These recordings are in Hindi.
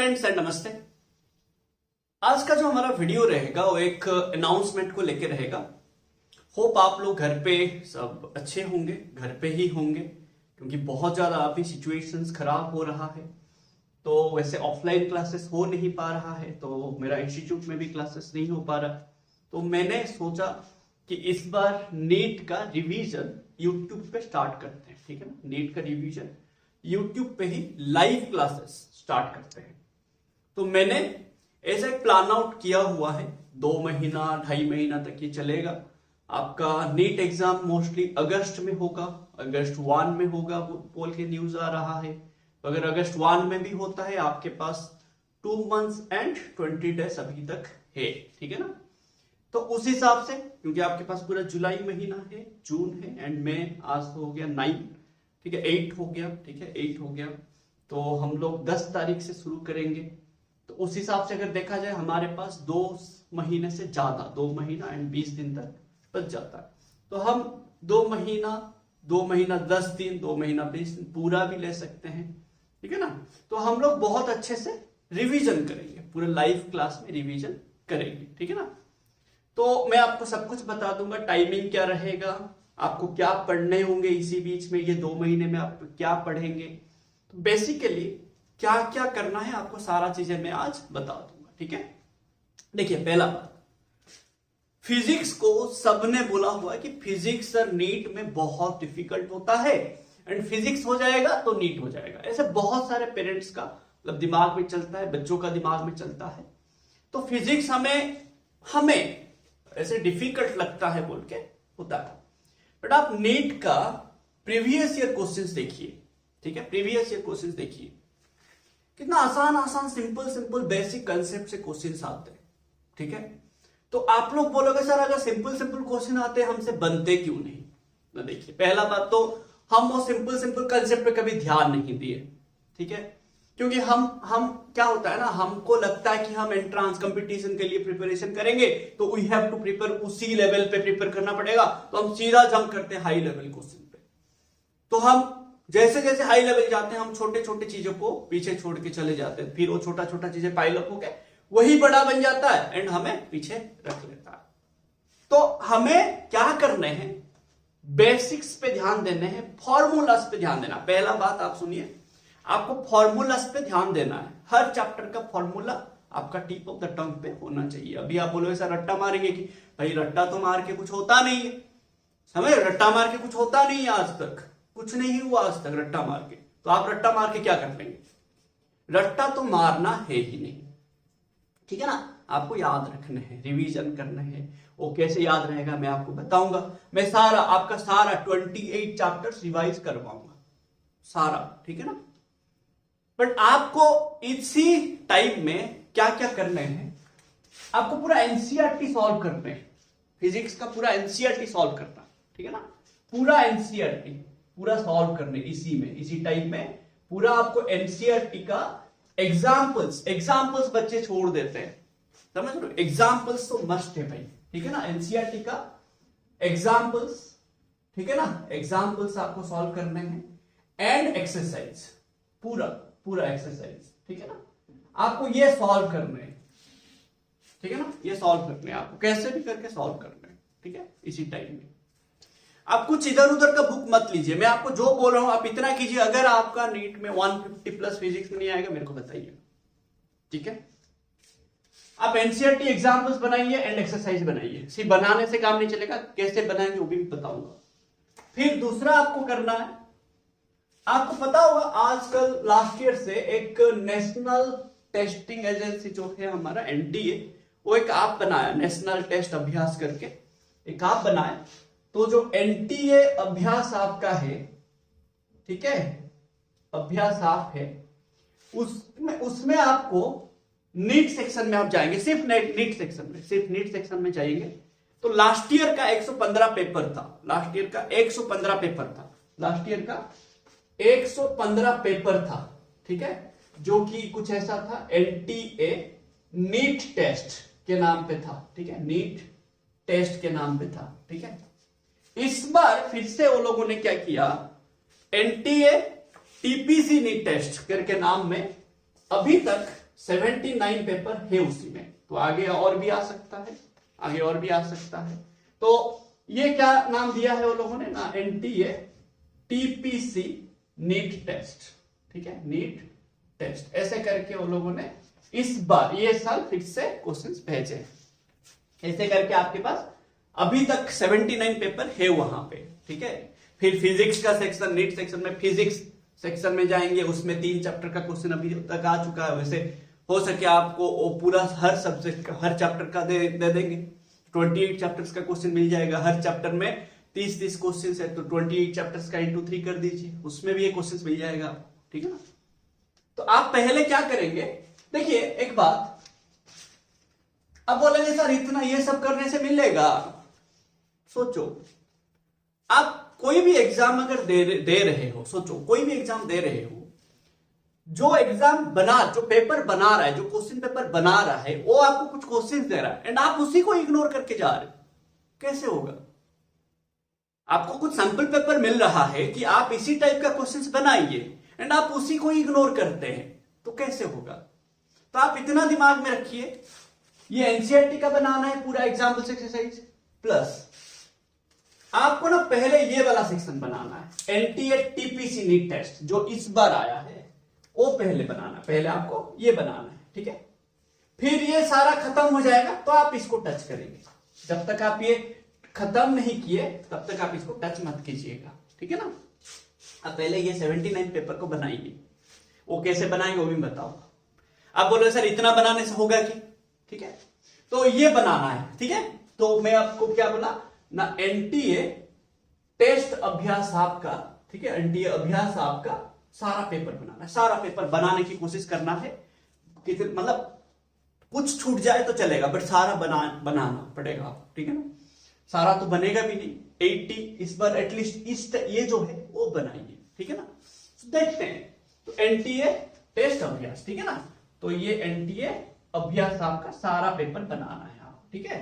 फ्रेंड्स एंड नमस्ते। आज का जो हमारा वीडियो रहेगा वो एक अनाउंसमेंट को लेकर रहेगा। होप आप लोग घर पे सब अच्छे होंगे, घर पे ही होंगे, क्योंकि बहुत ज्यादा अभी सिचुएशंस खराब हो रहा है। तो वैसे ऑफलाइन क्लासेस हो नहीं पा रहा है, तो मेरा इंस्टीट्यूट में भी क्लासेस नहीं हो पा रहा, तो मैंने सोचा कि इस बार नीट का रिवीजन यूट्यूब पे स्टार्ट करते हैं। ठीक है ना, नीट का रिवीजन यूट्यूब पे ही लाइव क्लासेस स्टार्ट करते हैं। तो मैंने ऐसा एक प्लान आउट किया हुआ है, 2 महीना 2.5 महीना तक ये चलेगा। आपका नीट एग्जाम मोस्टली अगस्त में होगा, अगस्त 1 में होगा बोल के न्यूज आ रहा है। तो अगर अगस्त 1 में भी होता है, आपके पास 2 मंथ्स एंड 20 डेज अभी तक है। ठीक है ना, तो उस हिसाब से, क्योंकि आपके पास पूरा जुलाई महीना है, जून है एंड मई, आज तो हो गया 9, ठीक है, 8 हो गया, ठीक है 8 हो गया, तो हम लोग 10 तारीख से शुरू करेंगे। तो उस हिसाब से अगर देखा जाए, हमारे पास 2 महीने से ज्यादा, 2 महीना एंड 20 दिन तक बच जाता है। तो हम 2 महीना 10 दिन, 2 महीना 20 दिन पूरा भी ले सकते हैं। ठीक है ना, तो हम लोग बहुत अच्छे से रिवीजन करेंगे, पूरे लाइव क्लास में रिवीजन करेंगे। ठीक है ना, तो मैं आपको सब कुछ बता दूंगा, टाइमिंग क्या रहेगा, आपको क्या पढ़ने होंगे इसी बीच में, ये 2 महीने में आप क्या पढ़ेंगे, तो बेसिकली क्या क्या करना है आपको सारा चीजें मैं आज बता दूंगा। ठीक है, देखिए पहला बात, फिजिक्स को सबने बोला हुआ है कि फिजिक्स सर नीट में बहुत डिफिकल्ट होता है एंड फिजिक्स हो जाएगा तो नीट हो जाएगा। ऐसे बहुत सारे पेरेंट्स का मतलब दिमाग में चलता है, बच्चों का दिमाग में चलता है। तो फिजिक्स हमें ऐसे डिफिकल्ट लगता है बोल के होता है। बट आप नीट का प्रीवियस ईयर क्वेश्चंस देखिए। ठीक है, प्रीवियस ईयर क्वेश्चंस देखिए, कितना आसान सिंपल बेसिक कंसेप्ट से क्वेश्चंस आते हैं। ठीक है, तो आप लोग बोलोगे सर अगर सिंपल क्वेश्चन आते हैं हमसे बनते क्यों नहीं। ना देखिए, पहला बात तो हम वो सिंपल कंसेप्ट पे कभी ध्यान नहीं दिए। ठीक है, क्योंकि हम क्या होता है ना, हमको लगता है कि हम एंट्रांस कंपटीशन के लिए प्रिपरेशन करेंगे तो वी हैव टू प्रिपेयर, उसी लेवल पे प्रिपेयर करना पड़ेगा, तो हम सीधा जंप करते हैं हाई लेवल क्वेश्चन पे। तो हम जैसे जैसे हाई लेवल जाते हैं, हम छोटे छोटे चीजों को पीछे छोड़ के चले जाते हैं, फिर वो छोटा चीजें पाइल अप होके वही बड़ा बन जाता है एंड हमें पीछे रख लेता है। तो हमें क्या करने हैं, बेसिक्स पे ध्यान देने हैं, फॉर्मूलास पे ध्यान देना। पहला बात आप सुनिए, आपको फॉर्मूलास पे ध्यान देना है। हर चैप्टर का फॉर्मूला आपका टिप ऑफ द टंग पे होना चाहिए। अभी आप बोलोगे सर रट्टा मारेंगे, कि भाई रट्टा तो मार के कुछ होता नहीं है, समझ, रट्टा मार के कुछ होता नहीं है, आज तक कुछ नहीं हुआ आज तक रट्टा मार के। तो आप रट्टा मार के क्या कर लेंगे, रट्टा तो मारना है ही नहीं। ठीक है ना, आपको याद रखने हैं, रिवीजन करने हैं। वो कैसे याद रहेगा मैं आपको बताऊंगा। मैं आपका सारा 28 चैप्टर्स रिवाइज करवाऊंगा सारा। ठीक है ना, बट आपको इसी टाइम में क्या क्या करने हैं, आपको पूरा एनसीईआरटी सॉल्व करने हैं। फिजिक्स का पूरा एनसीईआरटी सॉल्व करना। ठीक है ना, पूरा एनसीईआरटी पूरा सॉल्व करने इसी टाइम में पूरा आपको एनसीईआरटी का एग्जाम्पल्स बच्चे छोड़ देते हैं, समझ लो, एग्जाम्पल्स तो मस्ट है भाई। ठीक है ना, एनसीईआरटी का एग्जाम्पल्स, ठीक है ना, एग्जाम्पल्स आपको सॉल्व करने हैं एंड एक्सरसाइज, पूरा एक्सरसाइज। ठीक है ना, आपको ये सॉल्व करने हैं। ठीक है ना, ये सॉल्व करने हैं, आपको कैसे भी करके सॉल्व करने हैं। ठीक है, इसी टाइम में आप कुछ इधर उधर का बुक मत लीजिए। मैं आपको जो बोल रहा हूं आप इतना कीजिए, अगर आपका नीट में 150 प्लस फिजिक्स में नहीं आएगा मेरे को बताइए। ठीक है, आप एनसीईआरटी एग्जाम्पल्स बनाइए एंड एक्सरसाइज बनाइए। सिर्फ बनाने से काम नहीं चलेगा, कैसे बनाएंगे वो भी बताऊंगा। फिर दूसरा आपको करना है, आपको पता होगा आजकल लास्ट ईयर से एक नेशनल टेस्टिंग एजेंसी जो है हमारा एनटीए, वो एक ऐप बनाया, नेशनल टेस्ट अभ्यास करके एक ऐप बनाया। तो जो एनटीए अभ्यास आपका है, ठीक है, अभ्यास आप है, उसमें आपको नीट सेक्शन में आप जाएंगे, सिर्फ नीट सेक्शन में जाएंगे। तो लास्ट ईयर का 115 पेपर था, लास्ट ईयर का 115 पेपर था। ठीक है, जो कि कुछ ऐसा था, एनटीए नीट टेस्ट के नाम पे था। ठीक है, नीट टेस्ट के नाम पे था। ठीक है, इस बार फिर से वो लोगों ने क्या किया, एनटीए टीपीसी नीट टेस्ट करके नाम में अभी तक 79 पेपर है उसी में, तो आगे और भी आ सकता है, आगे और भी आ सकता है। तो ये क्या नाम दिया है वो लोगों ने ना, एनटीए टीपीसी नीट टेस्ट, ठीक है, नीट टेस्ट, ऐसे करके वो लोगों ने इस बार ये साल फिर से क्वेश्चंस भेजे। ऐसे करके आपके पास अभी तक 79 पेपर है वहां पे, ठीक है। फिर फिजिक्स का सेक्शन, नीट सेक्शन में फिजिक्स सेक्शन में जाएंगे, उसमें 3 चैप्टर का क्वेश्चन अभी तक आ चुका है। वैसे हो सके आपको वो पूरा हर सब्जेक्ट का, हर चैप्टर का दे देंगे, 28 चैप्टर्स का क्वेश्चन मिल जाएगा। हर चैप्टर में 30-30 क्वेश्चन है, तो 28 चैप्टर्स का इंटू 3 कर दीजिए, उसमें भी ये क्वेश्चन मिल जाएगा आपको, ठीक है ना। तो आप पहले क्या करेंगे, देखिए एक बात, अब बोलेंगे सर इतना ये सब करने से मिलेगा, सोचो आप कोई भी एग्जाम अगर दे रहे हो, सोचो कोई भी एग्जाम दे रहे हो, जो एग्जाम जो पेपर बना रहा है, जो क्वेश्चन पेपर बना रहा है, वो आपको कुछ क्वेश्चन दे रहा है एंड आप उसी को इग्नोर करके जा रहे हो, कैसे होगा। आपको कुछ सैंपल पेपर मिल रहा है कि आप इसी टाइप का क्वेश्चंस बनाइए एंड आप उसी को इग्नोर करते हैं, तो कैसे होगा। तो आप इतना दिमाग में रखिए, ये एनसीईआरटी का बनाना है पूरा एग्जाम्पल्स एक्सरसाइज, प्लस आपको ना पहले ये वाला सेक्शन बनाना है, एनटीए टीपीसी नीट टेस्ट जो इस बार आया है, वो पहले बनाना है, पहले आपको ये बनाना है, ठीक है। फिर ये सारा खत्म हो जाएगा तो आप इसको टच करेंगे, जब तक आप ये खत्म नहीं किए तब तक आप इसको टच मत कीजिएगा, ठीक है ना। अब पहले ये 79 पेपर को बनाइए, वो कैसे बनाएंगे वो भी बताऊंगा। आप बोल रहे सर इतना बनाने से होगा कि, ठीक है, तो ये बनाना है, ठीक है। तो मैं आपको क्या बोला ना, एनटीए टेस्ट अभ्यास आपका, ठीक है, एनटीए अभ्यास आपका सारा पेपर बनाना है, सारा पेपर बनाने की कोशिश करना है, मतलब कुछ छूट जाए तो चलेगा बट सारा बनाना पड़ेगा, ठीक है ना। सारा तो बनेगा भी नहीं, 80 इस बार एटलीस्ट इस ये जो है वो बनाइए, ठीक है ना। तो देखते हैं, तो एनटीए टेस्ट अभ्यास, ठीक है ना, तो ये एनटीए अभ्यास आपका सारा पेपर बनाना है आप, ठीक है,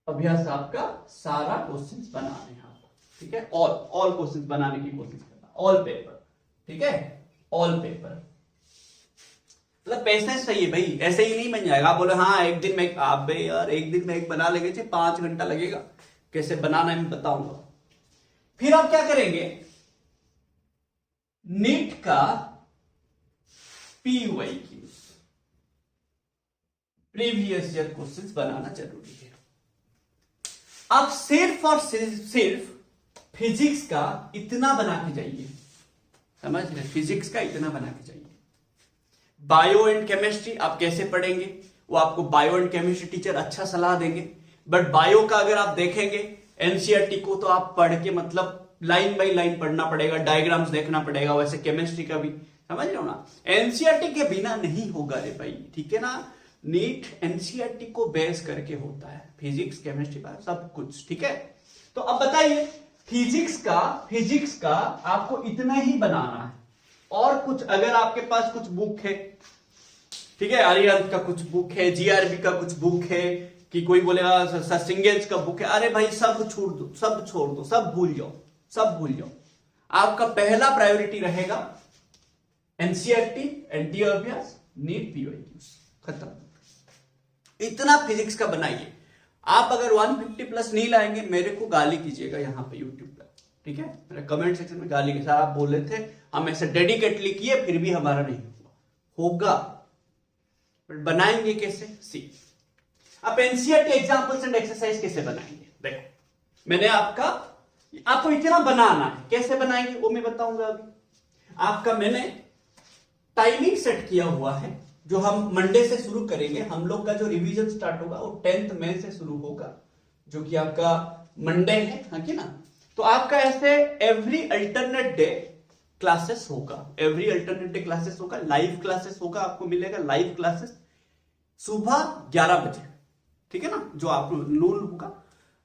अभ्यास आपका सारा क्वेश्चंस बनाने हैं आप, ठीक है, ऑल क्वेश्चंस बनाने की कोशिश करना, ऑल पेपर, ठीक है, ऑल पेपर। मतलब पैसे सही है भाई, ऐसे ही नहीं बन जाएगा। आप बोले हाँ एक दिन में, आप यार एक दिन में एक बना लेंगे, 5 घंटा लगेगा, कैसे बनाना है मैं बताऊंगा। फिर आप क्या करेंगे, नीट का PYQs प्रीवियस ईयर क्वेश्चंस बनाना जरूरी है। आप सिर्फ और सिर्फ फिजिक्स का इतना बना के जाइए, समझ रहे, फिजिक्स का इतना बना के जाइए। बायो एंड केमिस्ट्री आप कैसे पढ़ेंगे, वो आपको बायो एंड केमिस्ट्री टीचर अच्छा सलाह देंगे, बट बायो का अगर आप देखेंगे एनसीईआरटी को तो आप पढ़ के मतलब लाइन बाय लाइन पढ़ना पड़ेगा, डायग्राम्स देखना पड़ेगा, वैसे केमिस्ट्री का भी समझ रहे हो ना, एनसीईआरटी के बिना नहीं होगा रे भाई, ठीक है ना। नीट एनसीईआरटी को बेस करके होता है, फिजिक्स केमिस्ट्री का सब कुछ, ठीक है। तो अब बताइए फिजिक्स का आपको इतना ही बनाना है, और कुछ अगर आपके पास कुछ बुक है, ठीक है, आर्यंत का कुछ बुक है, जीआरबी का कुछ बुक है, कि कोई बोलेगा सिंगेज का बुक है, अरे भाई सब छोड़ दो, सब भूल जाओ। आपका पहला प्रायोरिटी रहेगा एनसीईआरटी, एनटीए अभ्यास, नीट, पीवाईक्यूज, खत्म। इतना फिजिक्स का बनाइए। आप अगर 150 प्लस नहीं लाएंगे मेरे को गाली कीजिएगा यहाँ पे यूट्यूब पर, ठीक है, मेरे कमेंट सेक्शन में गाली के साथ आप बोले थे हम ऐसे डेडिकेटली किए फिर भी हमारा नहीं होगा, बट बनाएंगे कैसे, सी। आप एनसीईआरटी एग्जांपल्स एंड एक्सरसाइज कैसे बनाएंगे, देखो मैंने आपको इतना बनाना है, कैसे बनाएंगे वो मैं बताऊंगा अभी। आपका मैंने टाइमिंग सेट किया हुआ है, जो हम मंडे से शुरू करेंगे। हम लोग का जो रिवीजन स्टार्ट होगा वो 10th मई से शुरू होगा, जो कि आपका मंडे है, हाँ कि ना। तो आपका ऐसे एवरी अल्टरनेट डे क्लासेस होगा, लाइव क्लासेस होगा, आपको मिलेगा लाइव क्लासेस सुबह 11 बजे, ठीक है ना, जो आप नून होगा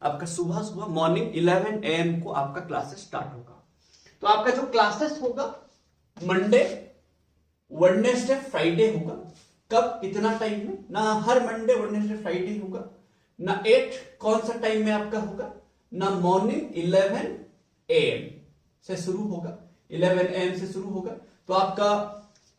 आपका सुबह मॉर्निंग 11 AM को आपका क्लासेस स्टार्ट होगा। तो आपका जो क्लासेस होगा मंडे, वेडनेसडे, फ्राइडे होगा। कब, कितना टाइम में ना, हर मंडे, वेडनेसडे, फ्राइडे होगा ना। 8 कौन सा टाइम में आपका होगा ना, मॉर्निंग 11 AM से शुरू होगा, 11 AM से शुरू होगा। तो आपका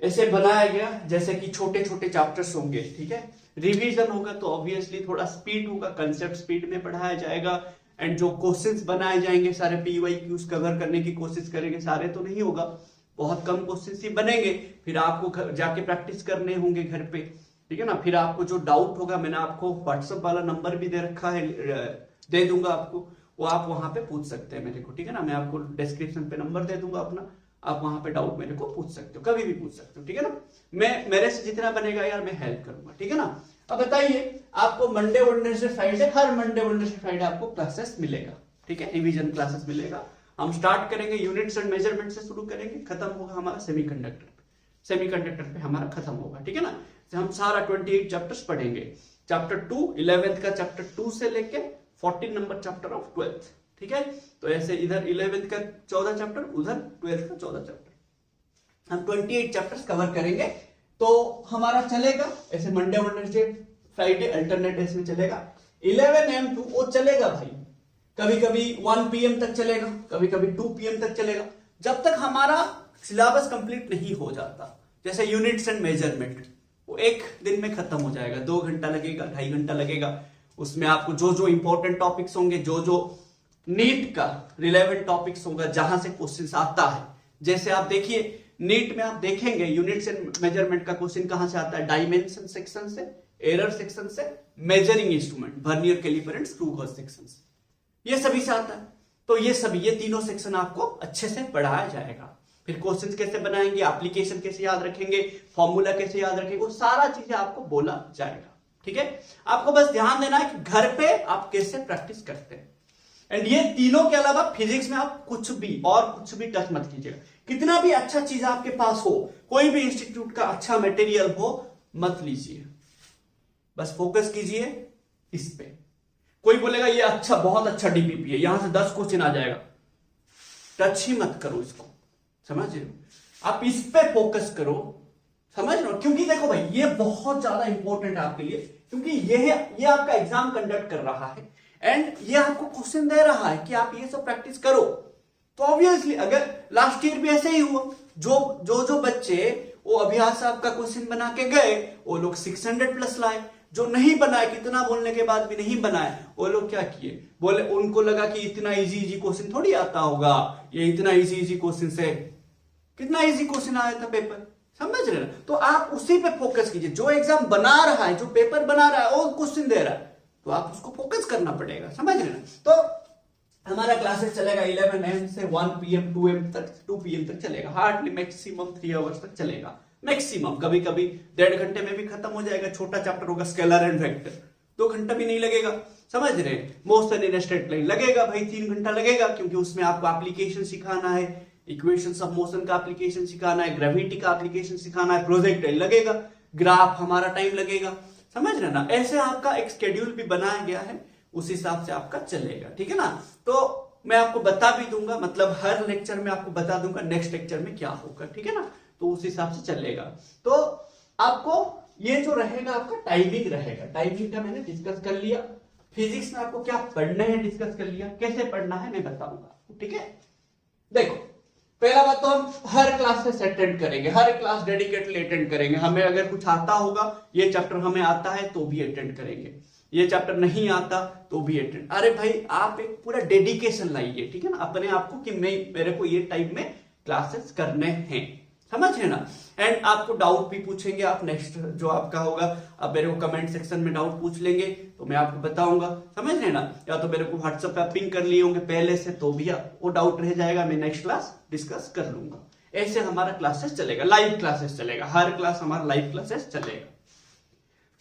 ऐसे बनाया गया जैसे कि छोटे छोटे चैप्टर्स होंगे, ठीक है। रिवीजन होगा तो ऑब्वियसली थोड़ा स्पीड होगा, कंसेप्ट स्पीड में पढ़ाया जाएगा। एंड जो क्वेश्चंस बनाए जाएंगे सारे PYQs कवर करने की कोशिश करेंगे, सारे तो नहीं होगा, बहुत कम क्वेश्चंस ही बनेंगे। फिर आपको जाके प्रैक्टिस करने होंगे घर पे, ठीक है ना। फिर आपको जो डाउट होगा, मैंने आपको व्हाट्सएप वाला नंबर भी दे रखा है, दे दूंगा आपको, वो आप वहां पे पूछ सकते हैं मेरे को, ठीक है ना। मैं आपको डिस्क्रिप्शन पे नंबर दे दूंगा अपना, आप वहां पे डाउट मेरे को पूछ सकते हो, कभी भी पूछ सकते हो, ठीक है ना। मैं मेरे से जितना बनेगा यार मैं हेल्प करूंगा, ठीक है ना। अब बताइए, आपको मंडे वेडनेसडे फ्राइडे, हर मंडे वेडनेसडे फ्राइडे आपको क्लासेस मिलेगा, ठीक है, रिवीजन क्लासेस मिलेगा। हम स्टार्ट करेंगे यूनिट्स एंड मेजरमेंट से शुरू करेंगे, खत्म होगा हमारा सेमीकंडक्टर पे, सेमीकंडक्टर पे हमारा खत्म होगा, ठीक है ना। तो हम सारा 28 चैप्टर्स पढ़ेंगे, चैप्टर 2 11th का चैप्टर 2 से लेके 14 नंबर चैप्टर ऑफ 12th, ठीक है। तो ऐसे इधर 11th का 14 चैप्टर, उधर 12th का 14 चैप्टर, हम 28 चैप्टर्स कवर करेंगे। तो हमारा चलेगा ऐसे Monday Wednesday Friday alternate days में चलेगा। 11 AM to वो चलेगा भाई, कभी कभी 1 PM तक चलेगा, कभी कभी 2 PM तक चलेगा, जब तक हमारा सिलेबस कंप्लीट नहीं हो जाता। जैसे यूनिट्स एंड मेजरमेंट, वो एक दिन में खत्म हो जाएगा, 2 घंटा लगेगा, 2.5 घंटा लगेगा। उसमें आपको जो जो इंपॉर्टेंट टॉपिक्स होंगे, जो जो नीट का रिलेवेंट टॉपिक्स होगा, जहां से क्वेश्चंस आता है, जैसे आप देखिए नीट में आप देखेंगे यूनिट्स एंड मेजरमेंट का क्वेश्चन कहां से आता है, डायमेंशन सेक्शन से, एरर सेक्शन से, measuring instrument, vernier caliper and screw gauge section से, ये सभी से आता है। तो ये तीनों सेक्शन आपको अच्छे से पढ़ाया जाएगा। फिर क्वेश्चंस कैसे बनाएंगे, एप्लीकेशन कैसे याद रखेंगे, फॉर्मूला कैसे याद रखेंगे, वो सारा चीजें आपको बोला जाएगा, ठीक है। आपको बस ध्यान देना है कि घर पे आप कैसे प्रैक्टिस करते हैं। एंड ये तीनों के अलावा फिजिक्स में आप कुछ भी और कुछ भी टच मत कीजिएगा। कितना भी अच्छा चीज आपके पास हो, कोई भी इंस्टीट्यूट का अच्छा मटेरियल हो, मत लीजिए, बस फोकस कीजिए इस पे। कोई बोलेगा ये अच्छा, बहुत अच्छा DPP है, यहां से 10 क्वेश्चन आ जाएगा, टच ही मत करो इसको, समझ रहे हो। आप इस पे फोकस करो, समझ रहे हो, क्योंकि देखो भाई ये बहुत ज्यादा इंपॉर्टेंट है आपके लिए, क्योंकि ये आपका एग्जाम कंडक्ट कर रहा है एंड ये आपको क्वेश्चन दे रहा है कि आप ये सब प्रैक्टिस करो। तो ऑब्वियसली अगर लास्ट ईयर भी ऐसे ही हुआ, जो बच्चे वो अभ्यास आपका क्वेश्चन बना के गए, वो लोग 600 प्लस लाए। जो नहीं बनाए, कितना बोलने के बाद भी नहीं बनाए, वो लोग क्या किए, बोले उनको लगा कि इतना इजी क्वेश्चन थोड़ी आता होगा, ये इतना इजी क्वेश्चन से, कितना इजी क्वेश्चन आया था पेपर, समझ रहे ना। तो आप उसी पे फोकस कीजिए, जो एग्जाम बना रहा है, जो पेपर बना रहा है, वो क्वेश्चन दे रहा है, तो आप उसको फोकस करना पड़ेगा, समझ रहे ना। तो हमारा क्लासेस चलेगा 11 AM से 1 PM 2 PM तक चलेगा, हार्डली मैक्सिमम 3 आवर्स तक चलेगा, मैक्सिमम। कभी कभी 1.5 घंटे में भी खत्म हो जाएगा। छोटा चैप्टर होगा स्केलर एंड वेक्टर, 2 घंटा भी नहीं लगेगा, समझ रहे। मोशन इन स्ट्रेट लाइन लगेगा भाई 3 घंटा लगेगा, क्योंकि उसमें आपको एप्लीकेशन सिखाना है, इक्वेशंस ऑफ मोशन का एप्लीकेशन सिखाना है, ग्रेविटी का एप्लीकेशन सिखाना है, प्रोजेक्टाइल लगेगा, ग्राफ हमारा टाइम लगेगा, समझ रहे ना। ऐसे आपका एक शेड्यूल भी बनाया गया है, उस हिसाब से आपका चलेगा, ठीक है ना। तो मैं आपको बता भी दूंगा, मतलब हर लेक्चर में आपको बता दूंगा नेक्स्ट लेक्चर में क्या होगा, ठीक है ना। तो उस हिसाब से चलेगा। तो आपको ये जो रहेगा आपका टाइमिंग रहेगा, टाइमिंग का मैंने डिस्कस कर लिया। फिजिक्स में आपको क्या पढ़ना है डिस्कस कर लिया, कैसे पढ़ना है मैं बताऊंगा, ठीक है। देखो पहला बात तो हम हर क्लासेस अटेंड करेंगे, हर क्लास डेडिकेटली अटेंड करेंगे। हमें अगर कुछ आता होगा, ये चैप्टर हमें आता है तो भी अटेंड करेंगे, ये चैप्टर नहीं आता तो भी अटेंड। अरे भाई आप एक पूरा डेडिकेशन लाइए, ठीक है ना, अपने आप को कि मेरे को ये टाइप में क्लासेस करने हैं, समझ रहे ना। एंड आपको डाउट भी पूछेंगे आप, नेक्स्ट जो आपका होगा आप मेरे को कमेंट सेक्शन में डाउट पूछ लेंगे तो मैं आपको बताऊंगा, समझ रहे ना। या तो मेरे को व्हाट्सएप पे पिंग कर लिए होंगे पहले से, तो भी वो डाउट रह जाएगा, मैं नेक्स्ट क्लास डिस्कस कर लूंगा। ऐसे हमारा क्लासेस चलेगा, लाइव क्लासेस चलेगा, हर क्लास हमारा लाइव क्लासेस चलेगा।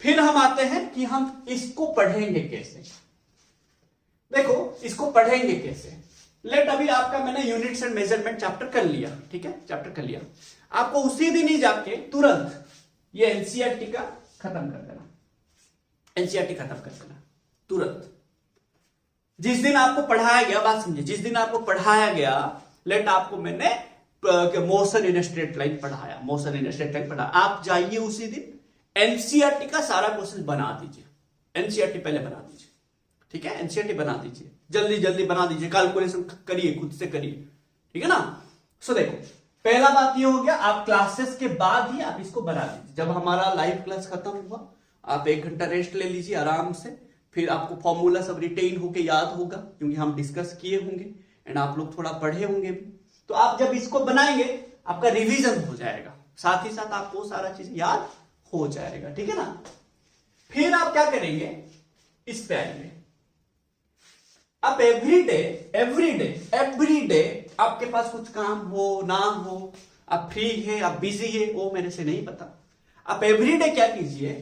फिर हम आते हैं कि हम इसको पढ़ेंगे कैसे। देखो इसको पढ़ेंगे कैसे, लेट अभी आपका मैंने यूनिट्स एंड मेजरमेंट चैप्टर कर लिया, ठीक है, चैप्टर कर लिया। आपको उसी दिन ही जाके तुरंत ये एनसीईआरटी का खत्म कर देना, एनसीईआरटी खत्म कर देना तुरंत। जिस दिन आपको पढ़ाया गया, बात समझिए, जिस दिन आपको पढ़ाया गया, लेट आपको मैंने मोशन इन स्ट्रेट लाइन पढ़ाया, मोशन इन स्ट्रेट लाइन पढ़ाया, आप जाइए उसी दिन एनसीईआरटी का सारा क्वेश्चन बना दीजिए। एनसीईआरटी पहले बना दीजिए, ठीक है, एनसीईआरटी बना दीजिए, जल्दी जल्दी बना दीजिए, कैलकुलेशन करिए, खुद से करिए, ठीक है ना। सो देखो पहला बात ये हो गया, आप क्लासेस के बाद ही आप इसको बना लीजिए। जब हमारा लाइव क्लास खत्म हुआ आप 1 घंटा रेस्ट ले लीजिए आराम से, फिर आपको फॉर्मूला सब रिटेन होके याद होगा क्योंकि हम डिस्कस किए होंगे एंड आप लोग थोड़ा पढ़े होंगे भी। तो आप जब इसको बनाएंगे आपका रिवीजन हो जाएगा, साथ ही साथ आपको सारा चीज याद हो जाएगा, ठीक है ना। फिर आप क्या करेंगे, इस पे आएंगे। आप एवरी डे आपके पास कुछ काम हो ना हो, आप फ्री है आप बिजी है वो मेरे से नहीं पता, आप एवरी डे क्या कीजिए,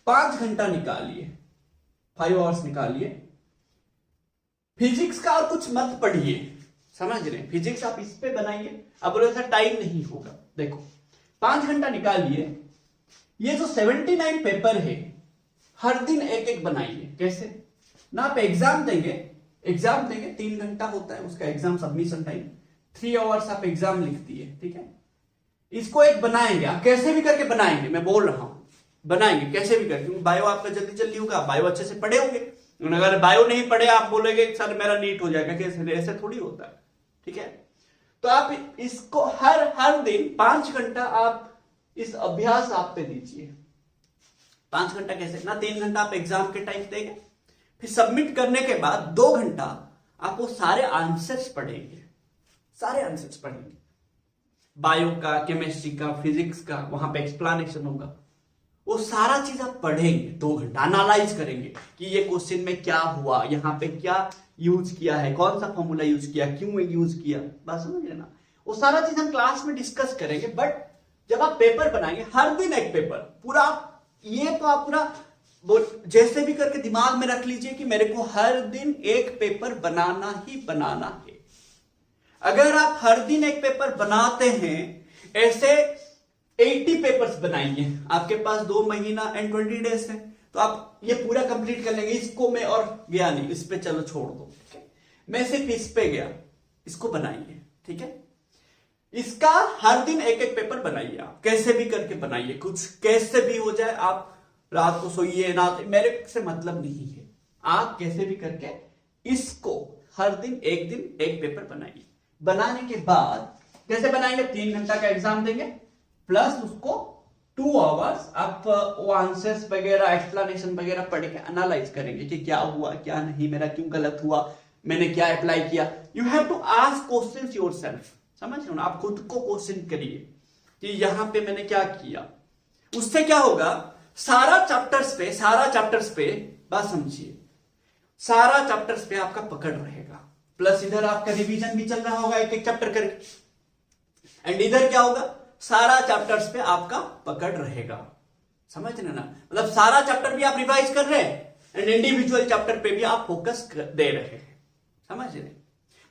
5 घंटा निकालिए, 5 आवर्स निकालिए फिजिक्स का, और कुछ मत पढ़िए, समझ रहे हैं। फिजिक्स आप इस पे बनाइए, अब बोले ऐसा टाइम नहीं होगा, देखो 5 घंटा निकालिए, ये जो 79 पेपर है हर दिन एक एक बनाइए। कैसे ना, आप एग्जाम देंगे 3 घंटा होता है उसका एग्जाम सबमिशन टाइम, 3 आवर्स आप एग्जाम लिखती है, ठीक है। इसको एक बनाएंगे, आप कैसे भी करके बनाएंगे, मैं बोल रहा हूं बनाएंगे कैसे भी करके, बायो आपका जल्दी जल्दी होगा, बायो अच्छे से पढ़े होंगे। अगर बायो नहीं पढ़े आप बोलेंगे सर मेरा नीट हो जाएगा, कैसे, ऐसे थोड़ी होता है, ठीक है। तो आप इसको हर दिन 5 घंटा आप इस अभ्यास आप पे दीजिए। 5 घंटा कैसे ना, 3 घंटा आप एग्जाम के टाइम देंगे, फिर सबमिट करने के बाद 2 घंटा आप वो सारे आंसर्स पढ़ेंगे, बायो का, केमिस्ट्री का, फिजिक्स का, वहां पे एक्सप्लेनेशन होगा, वो सारा चीज आप पढ़ेंगे। 2 घंटा एनालाइज करेंगे कि ये क्वेश्चन में क्या हुआ, यहाँ पे क्या यूज किया है, कौन सा फॉर्मूला यूज किया, क्यों यूज किया, बात समझ रहे ना। वो सारा चीज हम क्लास में डिस्कस करेंगे। बट जब आप पेपर बनाएंगे, हर दिन एक पेपर पूरा, ये तो आप पूरा जैसे भी करके दिमाग में रख लीजिए कि मेरे को हर दिन एक पेपर बनाना ही बनाना है। अगर आप हर दिन एक पेपर बनाते हैं, ऐसे 80 पेपर्स बनाइए, आपके पास 2 महीना एंड 20 डेज है, तो आप ये पूरा कंप्लीट कर लेंगे। इसको मैं और गया नहीं, इस पे चलो छोड़ दो, ठीक है। मैं सिर्फ इस पे गया, इसको बनाइए, ठीक है। इसका हर दिन एक एक पेपर बनाइए, आप कैसे भी करके बनाइए, कुछ कैसे भी हो जाए, आप रात को सोइए ना, मेरे से मतलब नहीं है, आप कैसे भी करके इसको हर दिन एक पेपर बनाइए। बनाने के बाद कैसे बनाएंगे, 3 घंटा का एग्जाम देंगे, प्लस उसको 2 आवर्स आप वो आंसर्स वगैरह, एक्सप्लेनेशन वगैरह पढ़ के एनालाइज करेंगे कि क्या हुआ क्या नहीं, मेरा क्यों गलत हुआ, मैंने क्या अप्लाई किया। You have to ask questions yourself, समझ रहे हो ना, आप खुद को क्वेश्चन करिए कि यहां पे मैंने क्या किया। उससे क्या होगा, सारा चैप्टर्स पे बात समझिए, सारा चैप्टर्स पे आपका पकड़ रहेगा, प्लस इधर आपका रिवीजन भी चल रहा होगा एक एक चैप्टर करके, एंड इधर क्या होगा, सारा चैप्टर्स पे आपका पकड़ रहेगा, समझ रहे ना। मतलब सारा चैप्टर भी आप रिवाइज कर रहे हैं एंड इंडिविजुअल चैप्टर पे भी आप फोकस दे रहे हैं, समझ रहे।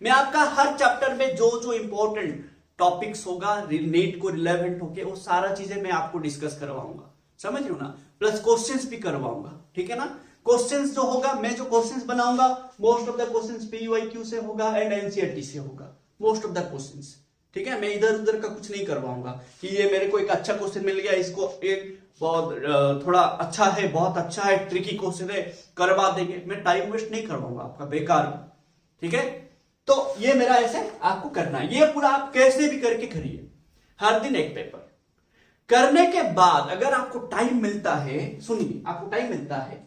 मैं आपका हर चैप्टर में जो जो इंपॉर्टेंट टॉपिक्स होगा नीट को रिलेवेंट होके, वो सारा चीजें मैं आपको डिस्कस करवाऊंगा, समझ रहे हो ना। प्लस क्वेश्चंस भी करवाऊंगा, ठीक है ना। क्वेश्चंस जो होगा, मैं जो क्वेश्चंस बनाऊंगा, मोस्ट ऑफ द क्वेश्चंस पीयूआईक्यू से होगा एंड एनसीईआरटी से होगा, मोस्ट ऑफ द क्वेश्चंस, ठीक है। मैं इधर उधर का कुछ नहीं करवाऊंगा कि ये मेरे को एक अच्छा क्वेश्चन मिल गया, इसको एक बहुत थोड़ा अच्छा है, बहुत अच्छा है, ट्रिकी क्वेश्चन है, करवा देंगे। मैं टाइम वेस्ट नहीं करवाऊंगा आपका बेकार, ठीक है। तो ये मेरा ऐसे आपको करना है, ये पूरा आप कैसे भी करके करिए, हर दिन एक पेपर। करने के बाद अगर आपको टाइम मिलता है, सुनिए, आपको टाइम मिलता है,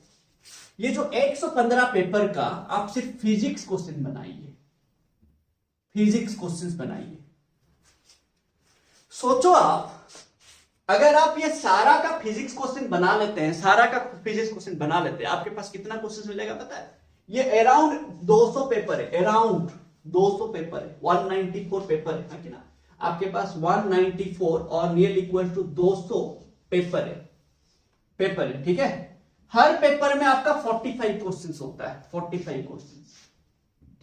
ये जो 115 पेपर का आप सिर्फ फिजिक्स क्वेश्चन बनाइए, फिजिक्स क्वेश्चंस बनाइए। सोचो आप, अगर आप ये सारा का फिजिक्स क्वेश्चन बना लेते हैं, आपके पास कितना क्वेश्चन मिलेगा पता है? ये अराउंड 200 पेपर है, अराउंड 200 पेपर है, 194 पेपर है कि ना। आपके पास 194 और नियर इक्वल टू 200 पेपर है, ठीक है। हर पेपर में आपका 45 क्वेश्चंस होता है, 45 क्वेश्चंस,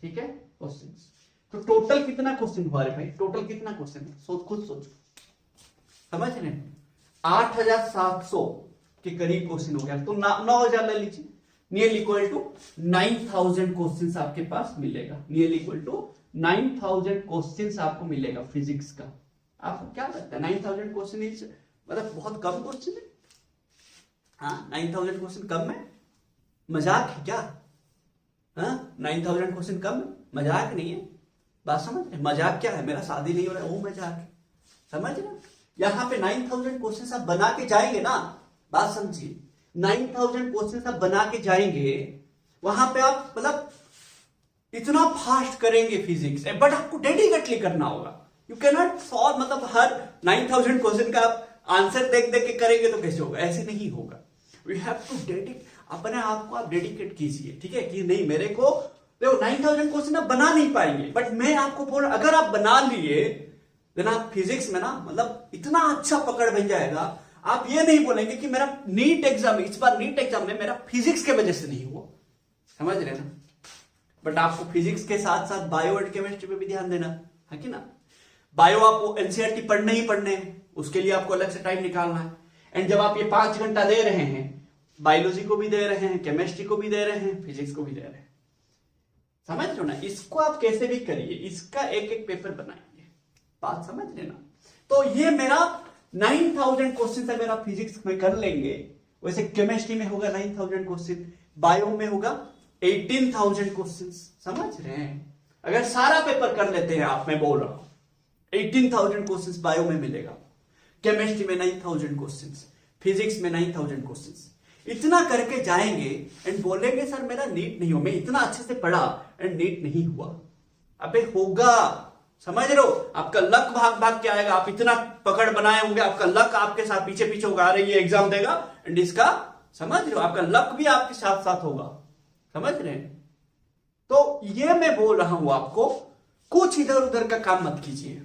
ठीक है, क्वेश्चंस। तो टोटल कितना क्वेश्चन हुआ रे भाई, टोटल कितना क्वेश्चन है, खुद सोचो, समझ रहे हैं। 8700 के करीब क्वेश्चन हो गया, तो 9000 ले लीजिए, नियर इक्वल टू 9000 क्वेश्चंस आपके पास मिलेगा, नियर इक्वल टू 9000 क्वेश्चंस आपको मिलेगा फिजिक्स का। आपको क्या लगता है 9000 क्वेश्चन मतलब बहुत कम क्वेश्चन है? हाँ, 9000 क्वेश्चन कम है, मजाक है क्या? हाँ, 9000 क्वेश्चन कम है, मजाक नहीं है, बात समझ रहे? मजाक क्या है, मेरा शादी नहीं हो रहा है वो मजाक है, समझ रहे? यहाँ पे 9000 क्वेश्चन आप बना के जाएंगे ना, बात समझिए, 9000 क्वेश्चन आप बना के जाएंगे, वहां पे आप मतलब इतना फास्ट करेंगे फिजिक्स, बट आपको डेडिकेटली करना होगा। यू कैन नॉट सॉल्व, मतलब हर 9000 क्वेश्चन का आप आंसर देख देख के करेंगे तो कैसे होगा, ऐसे नहीं होगा। वी हैव टू डेडिकेट, अपने आप को आप डेडिकेट कीजिए, ठीक है, कि नहीं मेरे को देखो 9000 क्वेश्चन आप बना नहीं पाएंगे, बट मैं आपको बोल रहा अगर आप बना लिए देन आप फिजिक्स में ना मतलब इतना अच्छा पकड़ बन जाएगा, आप ये नहीं बोलेंगे कि मेरा नीट एग्जाम, इस बार नीट एग्जाम में मेरा फिजिक्स के वजह से नहीं हुआ, समझ रहे ना? बट आपको फिजिक्स के साथ साथ बायो और केमिस्ट्री पे भी ध्यान देना है कि ना। बायो आपको एनसीईआरटी पढ़ने ही पढ़ने हैं, उसके लिए आपको अलग से टाइम निकालना है। एंड जब आप ये 5 घंटा दे रहे हैं, बायोलॉजी को भी दे रहे हैं, केमिस्ट्री को भी दे रहे हैं, फिजिक्स को भी दे रहे हैं, समझ रहे हो ना? इसको आप कैसे भी करिए, इसका एक एक पेपर बनाइए, बात समझ लेना। तो ये मेरा 9000 क्वेश्चन अगर आप फिजिक्स में कर लेंगे, वैसे केमिस्ट्री में होगा 9000 क्वेश्चन, बायो में होगा 18000 क्वेश्चन, समझ रहे हैं? अगर सारा पेपर कर लेते हैं आप, मैं बोल रहा हूं 18000 क्वेश्चन बायो में मिलेगा, केमिस्ट्री में 9000 क्वेश्चन, फिजिक्स में 9000 क्वेश्चन, इतना करके जाएंगे एंड बोलेंगे सर मेरा नीट नहीं हुआ, मैं इतना अच्छे से पढ़ा एंड नीट नहीं हुआ। अबे होगा, समझ रहे हो? आपका लक भाग भाग के आएगा, आप इतना पकड़ बनाए होंगे, आपका लक आपके साथ पीछे पीछे होगा, अरे ये एग्जाम देगा एंड इसका, समझ रहे हो, आपका लक भी आपके साथ साथ होगा, समझ रहे हैं? तो ये मैं बोल रहा हूं आपको, कुछ इधर उधर का काम मत कीजिए,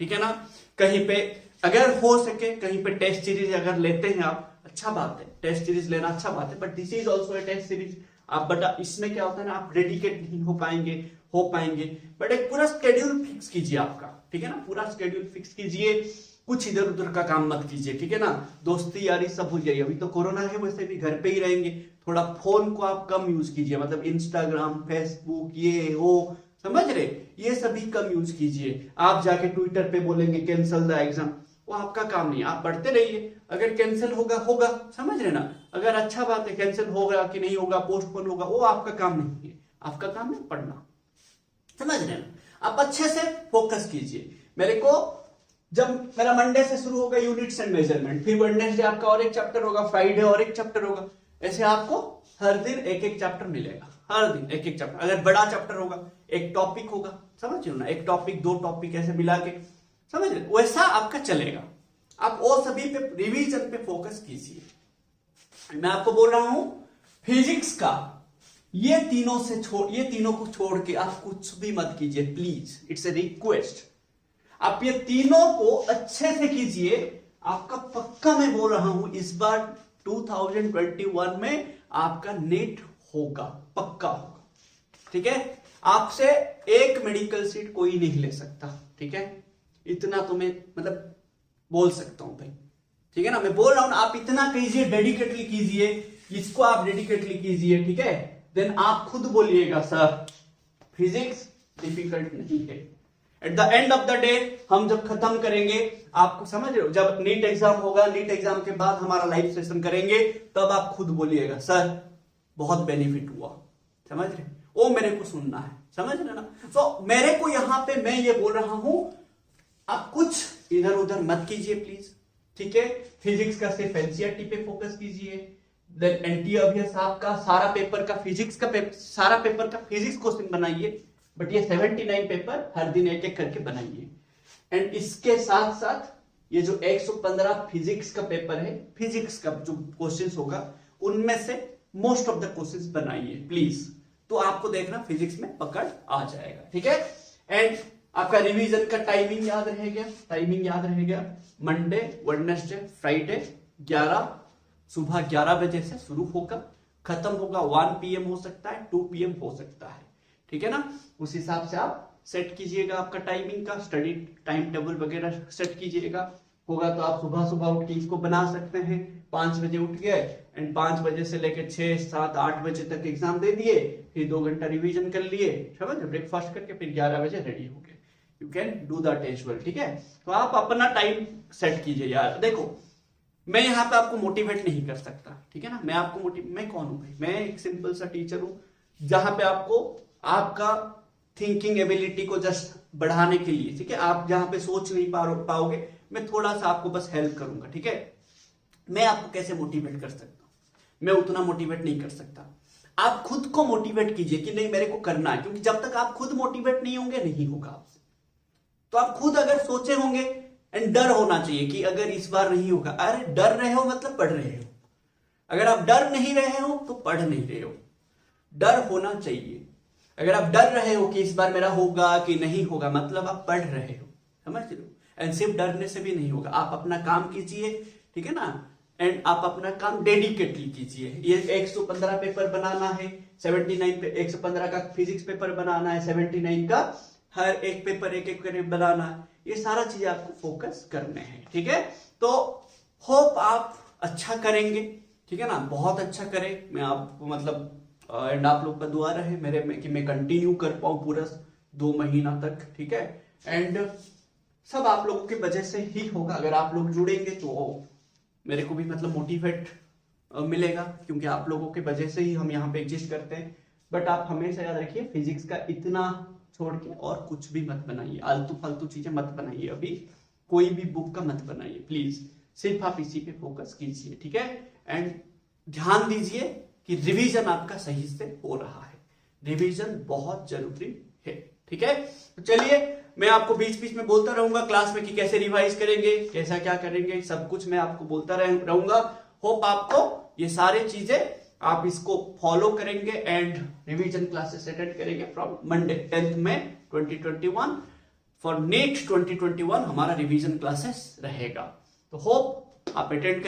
ठीक है ना? कहीं पे अगर हो सके कहीं पे टेस्ट सीरीज अगर लेते हैं आप, अच्छा बात है, टेस्ट सीरीज लेना अच्छा बात है, but this is also a test series. आप बट इसमें क्या होता है ना, आप डेडिकेट नहीं हो पाएंगे, बट एक पूरा स्केड्यूल फिक्स कीजिए आपका, ठीक है ना? पूरा स्केड्यूल फिक्स कीजिए, कुछ इधर उधर का काम मत कीजिए, ठीक है ना? दोस्ती यारी सब हो जाइए, अभी तो कोरोना है, वैसे भी घर पे ही रहेंगे, थोड़ा फोन को आप कम यूज कीजिए, मतलब इंस्टाग्राम, फेसबुक, ये वो, समझ रहे, ये सभी कम यूज कीजिए। आप जाके ट्विटर पे बोलेंगे कैंसल द एग्जाम, वो आपका काम नहीं, आप पढ़ते रहिए, अगर कैंसिल होगा होगा, समझ रहे ना? अगर अच्छा बात है, कैंसिल होगा कि नहीं होगा, पोस्टपोन होगा, वो आपका काम नहीं है, आपका काम है पढ़ना, समझ रहे ना? आप अच्छे से फोकस कीजिए। मेरे को जब मेरा मंडे से शुरू होगा यूनिट्स एंड मेजरमेंट, फिर वेडनेसडे आपका और एक चैप्टर होगा, फ्राइडे और एक चैप्टर होगा, ऐसे आपको हर दिन एक एक चैप्टर मिलेगा, हर दिन एक एक चैप्टर। अगर बड़ा चैप्टर होगा, एक टॉपिक होगा, समझ रहे ना? एक टॉपिक, 2 टॉपिक ऐसे मिला के, समझ रहे, वैसा आपका चलेगा। आप वो सभी पे रिवीजन पे फोकस कीजिए। मैं आपको बोल रहा हूं फिजिक्स का ये तीनों को छोड़ के आप कुछ भी मत कीजिए, प्लीज, इट्स ए रिक्वेस्ट। आप ये तीनों को अच्छे से कीजिए, आपका पक्का मैं बोल रहा हूं इस बार 2021 में आपका नीट होगा, पक्का होगा, ठीक है? आपसे एक मेडिकल सीट कोई नहीं ले सकता, ठीक है? इतना तो मैं मतलब बोल सकता हूं भाई, ठीक है ना? मैं बोल रहा हूं आप इतना कीजिए, डेडिकेटली कीजिए, इसको आप डेडिकेटली कीजिए, ठीक है? देन आप खुद बोलिएगा सर फिजिक्स डिफिकल्ट नहीं है। At the end of the day हम जब खत्म करेंगे, आपको समझ रहे हो, जब नीट एग्जाम होगा, नीट एग्जाम के बाद हमारा लाइव सेशन करेंगे, तब आप खुद बोलिएगा सर बहुत बेनिफिट हुआ, समझ रहे? वो मेरे को सुनना है, समझ रहे ना? तो मेरे को यहां पे मैं ये बोल रहा हूं, आप कुछ इधर उधर मत कीजिए प्लीज, ठीक है? फिजिक्स का सिर्फ एनसीईआरटी पे फोकस कीजिए, देन एनटी अभ्यास आपका सारा पेपर का फिजिक्स का सारा पेपर का फिजिक्स क्वेश्चन बनाइए, बट ये 79 पेपर हर दिन एक एक करके बनाइए। एंड इसके साथ साथ ये जो 115 फिजिक्स का पेपर है, फिजिक्स का जो क्वेश्चंस होगा उनमें से मोस्ट ऑफ द क्वेश्चंस बनाइए प्लीज, तो आपको देखना फिजिक्स में पकड़ आ जाएगा, ठीक है? एंड आपका रिवीजन का टाइमिंग याद रहेगा, मंडे, वेडनेसडे, फ्राइडे 11 सुबह 11 बजे से शुरू होगा, खत्म होगा 1 PM हो सकता है, 2 PM हो सकता है, ठीक है ना? उस हिसाब से आप सेट कीजिएगा अपना टाइमिंग का, स्टडी टाइम टेबल वगैरह सेट कीजिएगा। होगा तो आप सुबह सुबह उठ के इसको बना सकते हैं, 5 बजे उठ गए एंड 5 बजे से लेकर 6, 7, 8 बजे तक एग्जाम दे दिए, फिर 2 घंटा रिवीजन कर लिए, समझ, ब्रेकफास्ट करके फिर 11 बजे रेडी हो गए। You can do that as well, ठीक है? तो आप अपना टाइम सेट कीजिए यार। देखो मैं यहाँ पे आपको मोटिवेट नहीं कर सकता, ठीक है ना? मैं कौन हूं भाई? मैं एक सिंपल सा टीचर हूं, जहां पे आपको आपका थिंकिंग एबिलिटी को जस्ट बढ़ाने के लिए, ठीक है। आप जहां पे सोच नहीं पाओगे, मैं थोड़ा सा आपको बस हेल्प करूंगा, ठीक है। मैं आपको कैसे मोटिवेट कर सकता हूं, मैं उतना मोटिवेट नहीं कर सकता। आप खुद को मोटिवेट कीजिए कि नहीं मेरे को करना है, क्योंकि जब तक आप खुद मोटिवेट नहीं होंगे नहीं होगा आपसे। तो आप खुद अगर सोचे होंगे, एंड डर होना चाहिए कि अगर इस बार नहीं होगा, अरे डर रहे हो मतलब पढ़ रहे हो। अगर आप डर नहीं रहे हो तो पढ़ नहीं रहे हो। डर होना चाहिए। अगर आप डर रहे हो कि इस बार मेरा होगा कि नहीं होगा, मतलब आप पढ़ रहे हो, समझ रहे हो। एंड सिर्फ डरने से भी नहीं होगा, आप अपना काम कीजिए, ठीक है ना। एंड आप अपना काम डेडिकेटली कीजिए। ये 115 पेपर बनाना है, 79 पे 115 का फिजिक्स पेपर बनाना है, 79 का हर एक पेपर एक एक करके बनाना है, ये सारा चीज आपको फोकस करने हैं, ठीक है। तो होप आप अच्छा करेंगे, ठीक है ना, बहुत अच्छा करें। मैं आपको मतलब एंड आप लोग का दुआ रहे मेरे में कि मैं कंटिन्यू कर पाऊं पूरा 2 महीना तक, ठीक है। एंड सब आप लोगों की वजह से ही होगा। अगर आप लोग जुड़ेंगे तो मेरे को भी मतलब मोटिवेट मिलेगा, क्योंकि आप लोगों की वजह से ही हम यहाँ पे एग्जिस्ट करते हैं। बट आप हमेशा याद रखिए, फिजिक्स का इतना छोड़ के और कुछ भी मत बनाइए, आलतू फालतू चीजें मत बनाइए, अभी कोई भी बुक का मत बनाइए प्लीज। सिर्फ आप इसी पे फोकस कीजिए, ठीक है। एंड ध्यान दीजिए कि रिवीजन आपका सही से हो रहा है। रिवीजन बहुत जरूरी है, ठीक है। तो चलिए, मैं आपको बीच बीच में बोलता रहूंगा क्लास में कि कैसे रिवाइज करेंगे, कैसा क्या करेंगे, सब कुछ मैं आपको बोलता रहूंगा। होप आपको ये सारी चीजें आप इसको फॉलो करेंगे एंड रिवीजन क्लासेस अटेंड करेंगे फ्रॉम मंडे 10 मई 2021। फॉर नेट 2021 हमारा रिवीजन क्लासेस रहेगा। तो होप आप अटेंड करें।